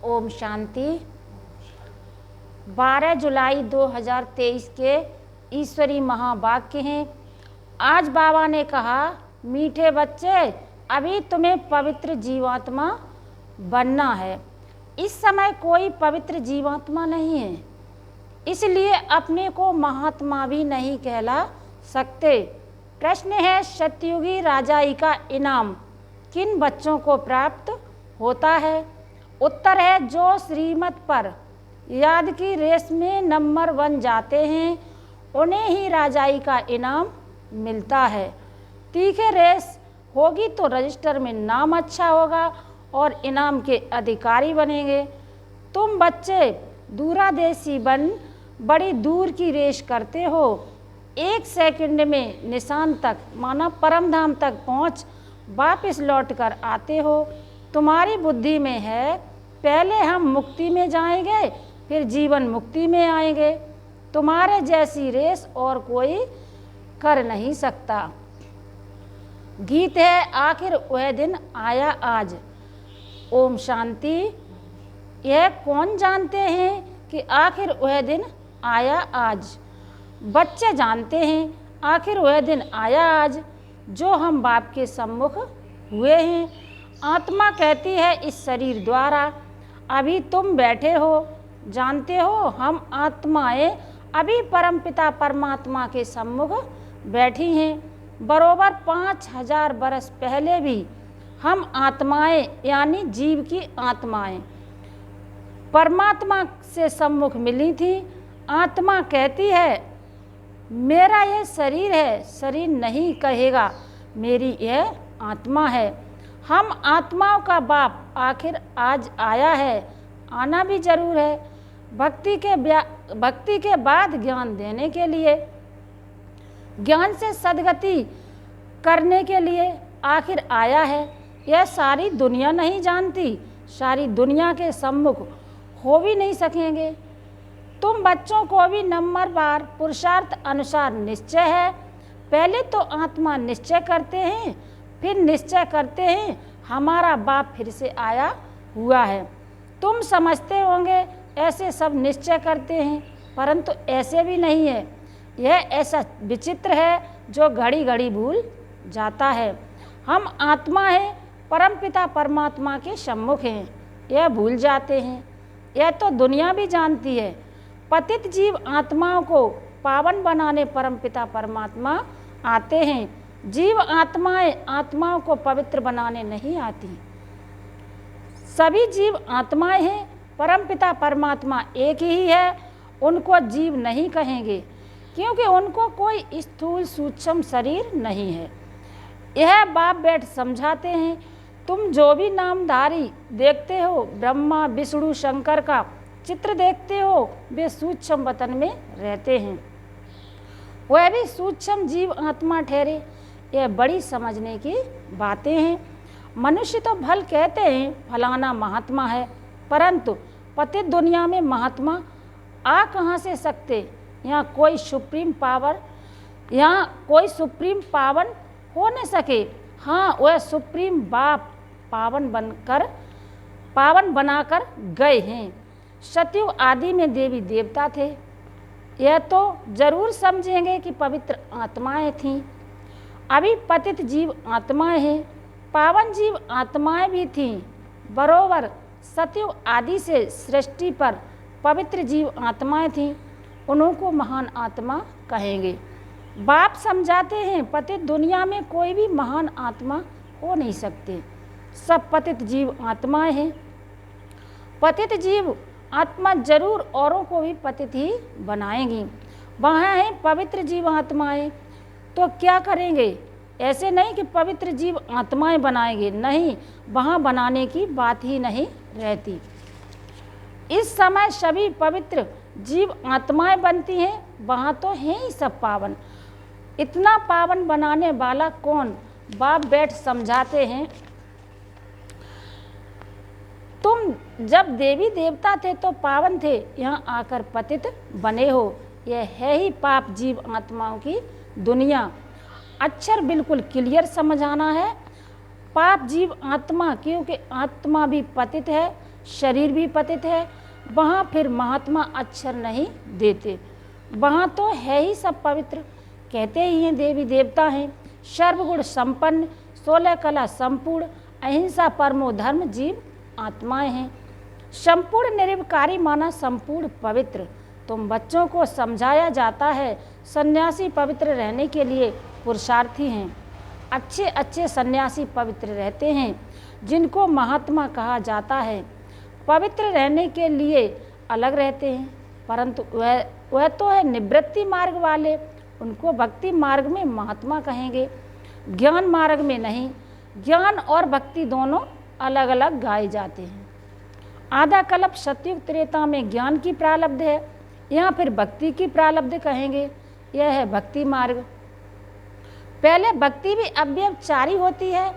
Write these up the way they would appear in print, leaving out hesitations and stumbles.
ओम शांति। 12 जुलाई 2023 के ईश्वरी महावाक्य हैं। आज बाबा ने कहा, मीठे बच्चे, अभी तुम्हें पवित्र जीवात्मा बनना है। इस समय कोई पवित्र जीवात्मा नहीं है, इसलिए अपने को महात्मा भी नहीं कहला सकते। प्रश्न है, सतयुगी राजाई का इनाम किन बच्चों को प्राप्त होता है? उत्तर है, जो श्रीमत पर याद की रेस में नंबर 1 जाते हैं, उन्हें ही राजाई का इनाम मिलता है। तीखे रेस होगी तो रजिस्टर में नाम अच्छा होगा और इनाम के अधिकारी बनेंगे। तुम बच्चे दूरादेशी बन बड़ी दूर की रेस करते हो। 1 सेकंड में निशान तक माना परम धाम तक पहुँच वापस लौट कर आते हो। तुम्हारी बुद्धि में है, पहले हम मुक्ति में जाएंगे, फिर जीवन मुक्ति में आएंगे। तुम्हारे जैसी रेस और कोई कर नहीं सकता। गीत है, आखिर वह दिन आया आज। ओम शांति। यह कौन जानते हैं कि आखिर वह दिन आया आज? बच्चे जानते हैं, आखिर वह दिन आया आज जो हम बाप के सम्मुख हुए हैं। आत्मा कहती है इस शरीर द्वारा, अभी तुम बैठे हो, जानते हो हम आत्माएं अभी परमपिता परमात्मा के सम्मुख बैठी हैं। बरोबर 5000 बरस पहले भी हम आत्माएं यानी जीव की आत्माएं परमात्मा से सम्मुख मिली थी। आत्मा कहती है, मेरा यह शरीर है, शरीर नहीं कहेगा मेरी यह आत्मा है। हम आत्माओं का बाप आखिर आज आया है, आना भी जरूर है। भक्ति के बाद ज्ञान देने के लिए, ज्ञान से सद्गति करने के लिए आखिर आया है। यह सारी दुनिया नहीं जानती, सारी दुनिया के सम्मुख हो भी नहीं सकेंगे। तुम बच्चों को भी नंबर बार पुरुषार्थ अनुसार निश्चय है। पहले तो आत्मा निश्चय करते हैं, फिर निश्चय करते हैं हमारा बाप फिर से आया हुआ है। तुम समझते होंगे ऐसे सब निश्चय करते हैं, परंतु ऐसे भी नहीं है। यह ऐसा विचित्र है जो घड़ी घड़ी भूल जाता है। हम आत्मा है, परमपिता परमात्मा के सम्मुख हैं, यह भूल जाते हैं। यह तो दुनिया भी जानती है। पतित जीव आत्माओं को पावन बनाने परमपिता परमात्मा आते हैं। जीव आत्माएं आत्माओं को पवित्र बनाने नहीं आती। सभी जीव आत्माएं हैं, परमपिता परमात्मा एक ही है। उनको जीव नहीं कहेंगे क्योंकि उनको कोई स्थूल सूक्ष्म शरीर नहीं है। यह बाप बैठ समझाते हैं। तुम जो भी नामधारी देखते हो, ब्रह्मा विष्णु शंकर का चित्र देखते हो, वे सूक्ष्म वतन में रहते हैं। वह भी सूक्ष्म जीव आत्मा ठहरे। यह बड़ी समझने की बातें हैं। मनुष्य तो भल कहते हैं फलाना महात्मा है, परंतु पतित दुनिया में महात्मा आ कहाँ से सकते? यहाँ कोई सुप्रीम पावन हो न सके। हाँ, वह सुप्रीम बाप पावन बनाकर गए हैं। सतयुग आदि में देवी देवता थे। यह तो जरूर समझेंगे कि पवित्र आत्माएं थीं। अभी पतित जीव आत्माएं हैं, पावन जीव आत्माएं भी थीं। बरोबर सतयुग आदि से सृष्टि पर पवित्र जीव आत्माएं थीं, उन्हों को महान आत्मा कहेंगे। बाप समझाते हैं, पतित दुनिया में कोई भी महान आत्मा हो नहीं सकते। सब पतित जीव आत्माएं हैं। पतित जीव आत्मा जरूर औरों को भी पतित ही बनाएंगी। वहाँ हैं पवित्र जीव आत्माएं, तो क्या करेंगे? ऐसे नहीं कि पवित्र जीव आत्माएं बनाएंगे, नहीं, वहाँ बनाने की बात ही नहीं रहती। इस समय सभी पवित्र जीव आत्माएं बनती हैं, वहाँ तो हैं ही सब पावन। इतना पावन बनाने वाला कौन? बाप बैठ समझाते हैं। तुम जब देवी देवता थे तो पावन थे, यहाँ आकर पतित बने हो। यह है ही पाप जीव आत्माओं की दुनिया। अक्षर बिल्कुल क्लियर समझाना है। पाप जीव आत्मा, क्योंकि आत्मा भी पतित है, शरीर भी पतित है, वहाँ फिर महात्मा अक्षर नहीं देते। वहाँ तो है ही सब पवित्र, कहते ही हैं देवी देवता हैं, सर्वगुण संपन्न, 16 कला संपूर्ण, अहिंसा परमो धर्म, जीव आत्माएं हैं। संपूर्ण निरवकारी माना संपूर्ण पवित्र। तुम बच्चों को समझाया जाता है सन्यासी पवित्र रहने के लिए पुरुषार्थी हैं। अच्छे अच्छे सन्यासी पवित्र रहते हैं, जिनको महात्मा कहा जाता है। पवित्र रहने के लिए अलग रहते हैं, परंतु वह तो है निवृत्ति मार्ग वाले, उनको भक्ति मार्ग में महात्मा कहेंगे, ज्ञान मार्ग में नहीं। ज्ञान और भक्ति दोनों अलग अलग गाए जाते हैं। आधा कल्प सतयुग त्रेता में ज्ञान की प्रारब्ध है, यहाँ फिर भक्ति की प्रारब्ध कहेंगे। यह है भक्ति मार्ग। पहले भक्ति भी अव्यभिचारी होती है,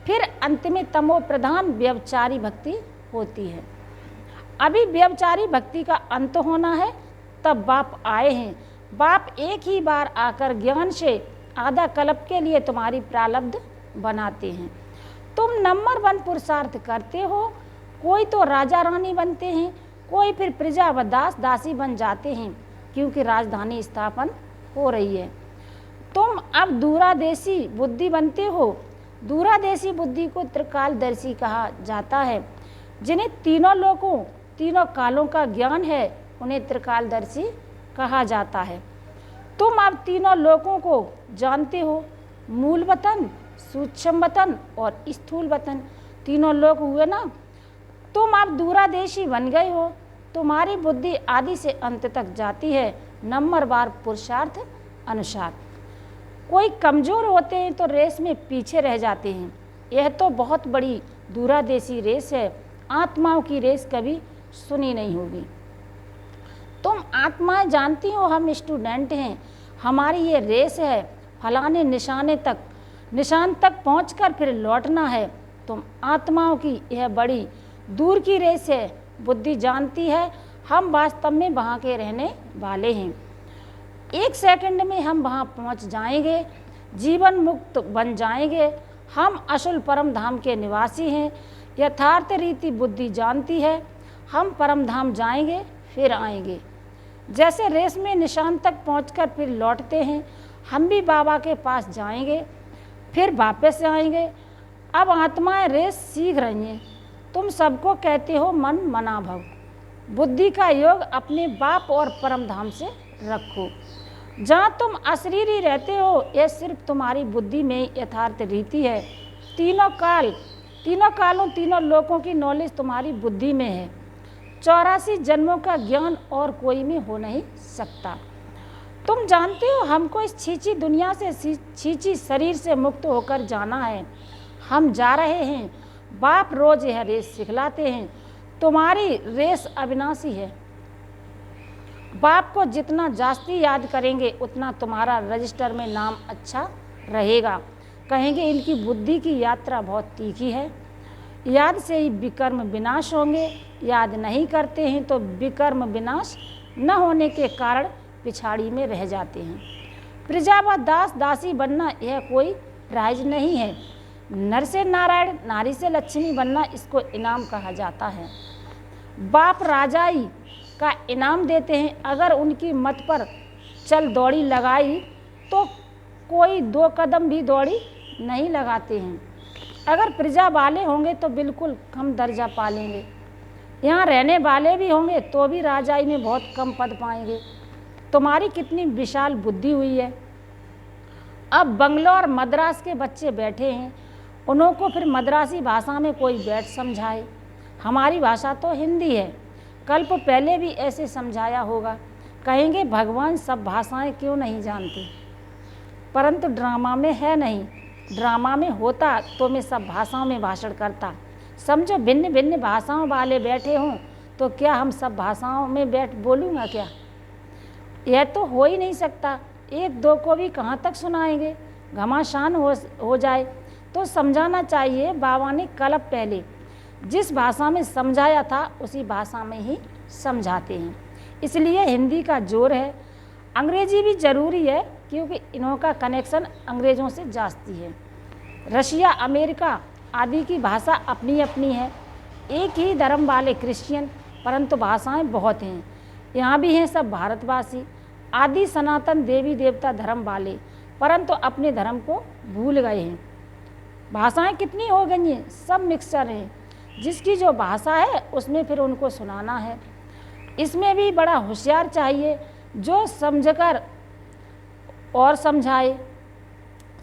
फिर अंत में तमो प्रधान व्यभिचारी भक्ति होती है। अभी व्यभिचारी भक्ति का अंत होना है, तब बाप आए हैं। बाप एक ही बार आकर ज्ञान से आधा कल्प के लिए तुम्हारी प्रारब्ध बनाते हैं। तुम नंबर 1 पुरुषार्थ करते हो। कोई तो राजा रानी बनते हैं, कोई फिर प्रजा व दास दासी बन जाते हैं, क्योंकि राजधानी स्थापन हो रही है। तुम अब दूरादेशी बुद्धि बनते हो। दूरादेशी बुद्धि को त्रिकालदर्शी कहा जाता है। जिन्हें तीनों लोकों तीनों कालों का ज्ञान है, उन्हें त्रिकालदर्शी कहा जाता है। तुम अब तीनों लोकों को जानते हो, मूल वतन, सूक्ष्म वतन और स्थूल वतन। तीनों लोक हुए ना। तुम अब दूरादेशी बन गए हो। तुम्हारी बुद्धि आदि से अंत तक जाती है, नंबरवार पुरुषार्थ अनुसार। कोई कमज़ोर होते हैं तो रेस में पीछे रह जाते हैं। यह तो बहुत बड़ी दूरादेशी रेस है। आत्माओं की रेस कभी सुनी नहीं होगी। तुम आत्माएं जानती हो, हम स्टूडेंट हैं, हमारी ये रेस है, फलाने निशान तक पहुंचकर फिर लौटना है। तुम आत्माओं की यह बड़ी दूर की रेस है। बुद्धि जानती है हम वास्तव में वहाँ के रहने वाले हैं। 1 सेकंड में हम वहाँ पहुँच जाएंगे, जीवन मुक्त बन जाएंगे। हम असल परम धाम के निवासी हैं। यथार्थ रीति बुद्धि जानती है, हम परम धाम जाएंगे फिर आएंगे। जैसे रेस में निशान तक पहुंचकर फिर लौटते हैं, हम भी बाबा के पास जाएंगे फिर वापस आएंगे। अब आत्माएं रेस सीख रही हैं। तुम सबको कहते हो मन मना भव। बुद्धि का योग अपने बाप और परम धाम से रखो। जहाँ तुम अशरीरी रहते हो, यह सिर्फ तुम्हारी बुद्धि में यथार्थ रीति है। तीनों कालों तीनों लोकों की नॉलेज तुम्हारी बुद्धि में है। 84 जन्मों का ज्ञान और कोई में हो नहीं सकता। तुम जानते हो हमको इस छींची दुनिया से, छींची शरीर से मुक्त होकर जाना है। हम जा रहे हैं। बाप रोज यह रेस सिखलाते हैं। तुम्हारी रेस अविनाशी है। बाप को जितना जास्ती याद करेंगे, उतना तुम्हारा रजिस्टर में नाम अच्छा रहेगा। कहेंगे इनकी बुद्धि की यात्रा बहुत तीखी है। याद से ही विकर्म विनाश होंगे। याद नहीं करते हैं तो विकर्म विनाश न होने के कारण पिछाड़ी में रह जाते हैं। प्रजा व दास दासी बनना यह कोई प्राइज नहीं है। नर से नारायण, नारी से लक्ष्मी बनना, इसको इनाम कहा जाता है। बाप राजाई का इनाम देते हैं। अगर उनकी मत पर चल दौड़ी लगाई तो कोई 2 कदम भी दौड़ी नहीं लगाते हैं। अगर प्रजा वाले होंगे तो बिल्कुल कम दर्जा पालेंगे। यहाँ रहने वाले भी होंगे तो भी राजाई में बहुत कम पद पाएंगे। तुम्हारी कितनी विशाल बुद्धि हुई है। अब बंगलौर मद्रास के बच्चे बैठे हैं, उन्हों को फिर मद्रासी भाषा में कोई बैठ समझाए। हमारी भाषा तो हिंदी है। कल्प पहले भी ऐसे समझाया होगा। कहेंगे भगवान सब भाषाएं क्यों नहीं जानते, परंतु ड्रामा में है नहीं। ड्रामा में होता तो मैं सब भाषाओं में भाषण करता। समझो भिन्न भिन्न भाषाओं वाले बैठे हों तो क्या हम सब भाषाओं में बैठ बोलूँगा क्या? यह तो हो ही नहीं सकता। 1-2 को भी कहाँ तक सुनाएंगे। घमासान हो जाए तो समझाना चाहिए। बाबा ने कल्प पहले जिस भाषा में समझाया था उसी भाषा में ही समझाते हैं। इसलिए हिंदी का जोर है। अंग्रेजी भी ज़रूरी है क्योंकि इन्हों का कनेक्शन अंग्रेज़ों से जास्ती है। रशिया, अमेरिका आदि की भाषा अपनी अपनी है। एक ही धर्म वाले क्रिश्चियन, परंतु भाषाएं बहुत हैं। यहाँ भी हैं सब भारतवासी, आदि सनातन देवी देवता धर्म वाले, परंतु अपने धर्म को भूल गए हैं। भाषाएं कितनी हो गई हैं, सब मिक्सचर हैं। जिसकी जो भाषा है उसमें फिर उनको सुनाना है। इसमें भी बड़ा होशियार चाहिए जो समझकर और समझाए,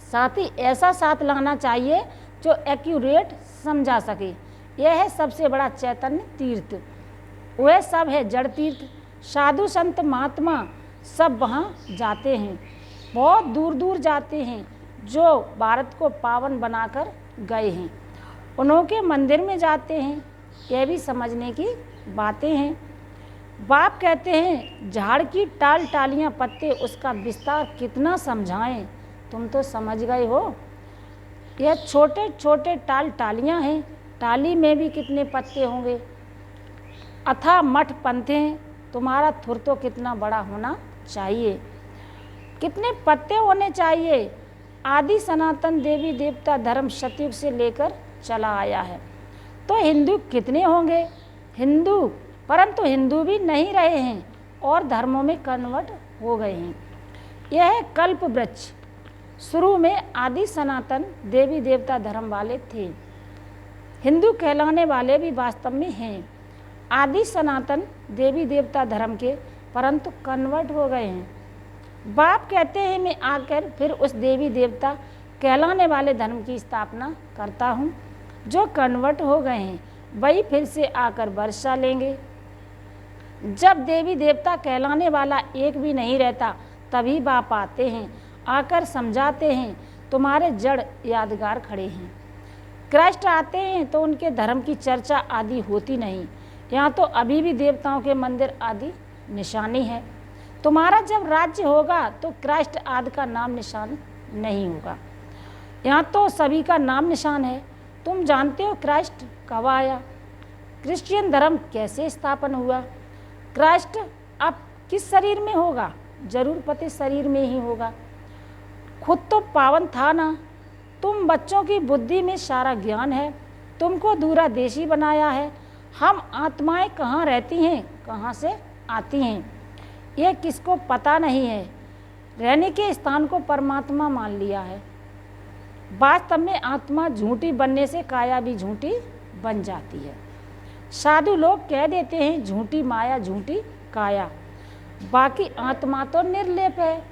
साथ ही ऐसा साथ लाना चाहिए जो एक्यूरेट समझा सके। यह है सबसे बड़ा चैतन्य तीर्थ। वह सब है जड़ तीर्थ। साधु संत महात्मा सब वहाँ जाते हैं, बहुत दूर दूर जाते हैं, जो भारत को पावन बनाकर गए हैं। उन्होंने मंदिर में जाते हैं, यह भी समझने की बातें हैं। बाप कहते हैं झाड़ की टाल टालियाँ पत्ते, उसका विस्तार कितना समझाएं, तुम तो समझ गए हो। यह छोटे छोटे टाल टालियाँ हैं, टाली में भी कितने पत्ते होंगे। अथा मठ पंथे, तुम्हारा थुर तो कितना बड़ा होना चाहिए, कितने पत्ते होने चाहिए। आदि सनातन देवी देवता धर्म सतयुग से लेकर चला आया है। तो हिंदू कितने होंगे, हिंदू, परंतु हिंदू भी नहीं रहे हैं और धर्मों में कन्वर्ट हो गए हैं। यह है कल्प वृक्ष। शुरू में आदि सनातन देवी देवता धर्म वाले थे। हिंदू कहलाने वाले भी वास्तव में हैं आदि सनातन देवी देवता धर्म के, परंतु कन्वर्ट हो गए हैं। बाप कहते हैं मैं आकर फिर उस देवी देवता कहलाने वाले धर्म की स्थापना करता हूँ। जो कन्वर्ट हो गए हैं वही फिर से आकर वर्षा लेंगे। जब देवी देवता कहलाने वाला एक भी नहीं रहता तभी बाप आते हैं, आकर समझाते हैं तुम्हारे जड़ यादगार खड़े हैं। क्राइस्ट आते हैं तो उनके धर्म की चर्चा आदि होती नहीं। यहाँ तो अभी भी देवताओं के मंदिर आदि निशानी है। तुम्हारा जब राज्य होगा तो क्राइस्ट आदि का नाम निशान नहीं होगा। यहाँ तो सभी का नाम निशान है। तुम जानते हो क्राइस्ट कब आया, क्रिश्चियन धर्म कैसे स्थापन हुआ। क्राइस्ट अब किस शरीर में होगा, जरूर पति शरीर में ही होगा। खुद तो पावन था ना। तुम बच्चों की बुद्धि में सारा ज्ञान है, तुमको दूरादेशी बनाया है। हम आत्माएं कहाँ रहती हैं, कहाँ से आती हैं, यह किसको पता नहीं है। रहने के स्थान को परमात्मा मान लिया है। वास्तव में आत्मा झूठी बनने से काया भी झूठी बन जाती है। साधु लोग कह देते हैं झूठी माया झूठी काया, बाकी आत्मा तो निर्लेप है।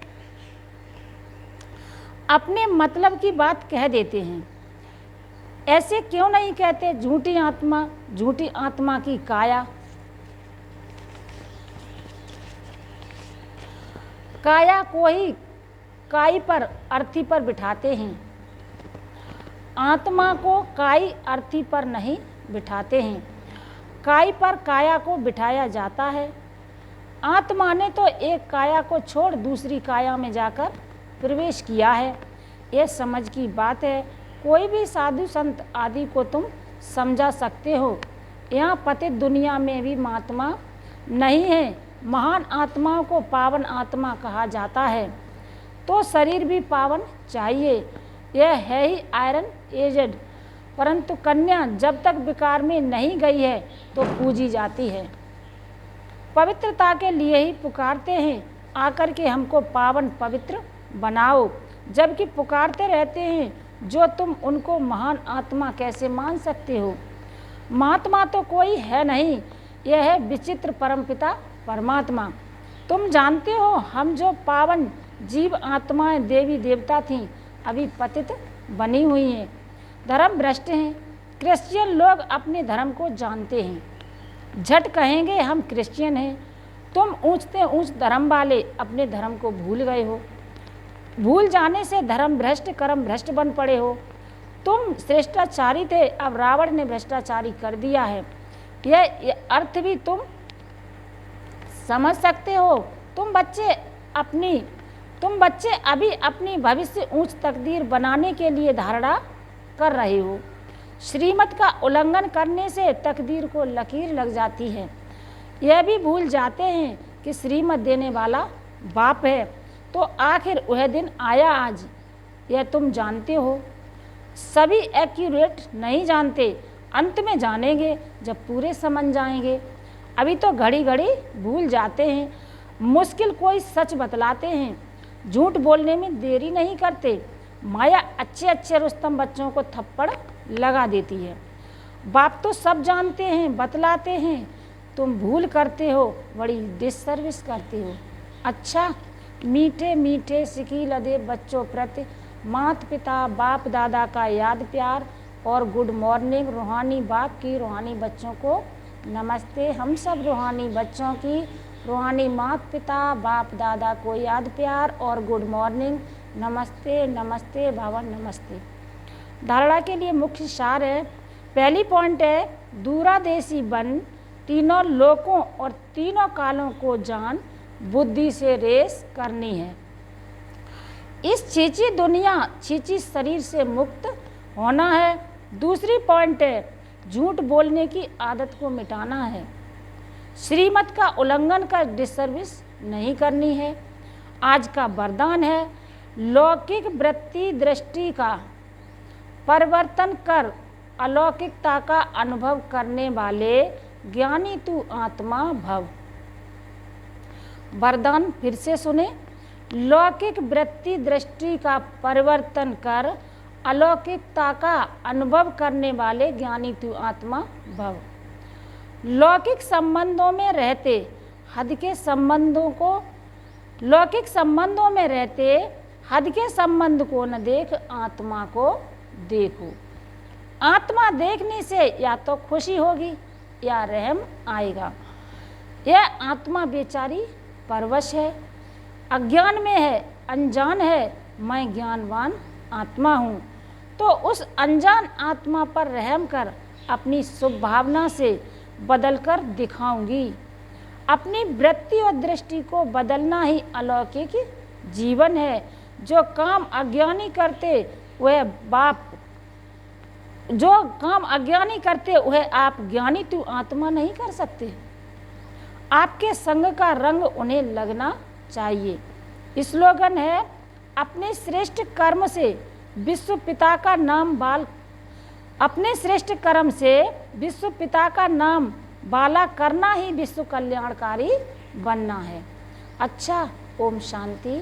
अपने मतलब की बात कह देते हैं। ऐसे क्यों नहीं कहते झूठी आत्मा की काया। काया को ही काई पर अर्थी पर बिठाते हैं, आत्मा को काई अर्थी पर नहीं बिठाते हैं। काई पर काया को बिठाया जाता है। आत्मा ने तो एक काया को छोड़ दूसरी काया में जाकर प्रवेश किया है। यह समझ की बात है। कोई भी साधु संत आदि को तुम समझा सकते हो। यहाँ पतित दुनिया में भी महात्मा नहीं है। महान आत्माओं को पावन आत्मा कहा जाता है, तो शरीर भी पावन चाहिए। यह है ही आयरन एजेड, परंतु कन्या जब तक विकार में नहीं गई है तो पूजी जाती है। पवित्रता के लिए ही पुकारते हैं, आकर के हमको पावन पवित्र बनाओ। जबकि पुकारते रहते हैं जो तुम उनको महान आत्मा कैसे मान सकते हो। महात्मा तो कोई है नहीं, यह है विचित्र परमपिता परमात्मा। तुम जानते हो हम जो पावन जीव आत्माएं देवी देवता थीं अभी पतित बनी हुई हैं, धर्म भ्रष्ट हैं। क्रिश्चियन लोग अपने धर्म को जानते हैं, झट कहेंगे हम क्रिश्चियन हैं। तुम ऊंचते ऊंच धर्म वाले अपने धर्म को भूल गए हो। भूल जाने से धर्म भ्रष्ट कर्म भ्रष्ट बन पड़े हो। तुम श्रेष्ठाचारी थे, अब रावण ने भ्रष्टाचारी कर दिया है। यह अर्थ भी तुम समझ सकते हो। तुम बच्चे अभी अपनी भविष्य ऊंच तकदीर बनाने के लिए धारणा कर रहे हो। श्रीमत का उल्लंघन करने से तकदीर को लकीर लग जाती है। यह भी भूल जाते हैं कि श्रीमत देने वाला बाप है। तो आखिर वह दिन आया आज, यह तुम जानते हो। सभी एक्यूरेट नहीं जानते, अंत में जानेंगे जब पूरे समझ जाएंगे। अभी तो घड़ी घड़ी भूल जाते हैं, मुश्किल कोई सच बतलाते हैं, झूठ बोलने में देरी नहीं करते। माया अच्छे अच्छे रुस्तम बच्चों को थप्पड़ लगा देती है। बाप तो सब जानते हैं, बतलाते हैं, तुम भूल करते हो, बड़ी डिससर्विस करते हो। अच्छा, मीठे मीठे सिकी लदे बच्चों प्रति माता पिता बाप दादा का याद प्यार और गुड मॉर्निंग। रूहानी बाप की रूहानी बच्चों को नमस्ते। हम सब रूहानी बच्चों की रूहानी माता पिता बाप दादा को याद प्यार और गुड मॉर्निंग। नमस्ते नमस्ते भवन नमस्ते। धारणा के लिए मुख्य सार है। पहली पॉइंट है दूरादेशी बन, तीनों लोकों और तीनों कालों को जान, बुद्धि से रेस करनी है। इस छींची दुनिया छींची शरीर से मुक्त होना है। दूसरी पॉइंट है झूठ बोलने की आदत को मिटाना है। श्रीमत का उल्लंघन कर डिससर्विस नहीं करनी है। आज का वरदान है लौकिक वृत्ति दृष्टि का परिवर्तन कर अलौकिकता का अनुभव करने वाले ज्ञानी तू आत्मा भव। वरदान फिर से सुने। लौकिक वृत्ति दृष्टि का परिवर्तन कर अलौकिकता का अनुभव करने वाले ज्ञानी तू आत्मा भव। लौकिक संबंधों में रहते हद के संबंधों को लौकिक संबंधों में रहते हद के संबंध को न देख, आत्मा को देखो। आत्मा देखने से या तो खुशी होगी या रहम आएगा। यह आत्मा बेचारी परवश है, अज्ञान में है, अनजान है। मैं ज्ञानवान आत्मा हूँ, तो उस अनजान आत्मा पर रहम कर अपनी शुभ भावना से बदलकर दिखाऊंगी। अपनी वृत्ति और दृष्टि को बदलना ही अलौकिक जीवन है। जो काम अज्ञानी करते वह आप ज्ञानी तू आत्मा नहीं कर सकते। आपके संग का रंग उन्हें लगना चाहिए। स्लोगन है अपने श्रेष्ठ कर्म से विश्व पिता का नाम बाला करना ही विश्व कल्याणकारी बनना है। अच्छा, ओम शांति।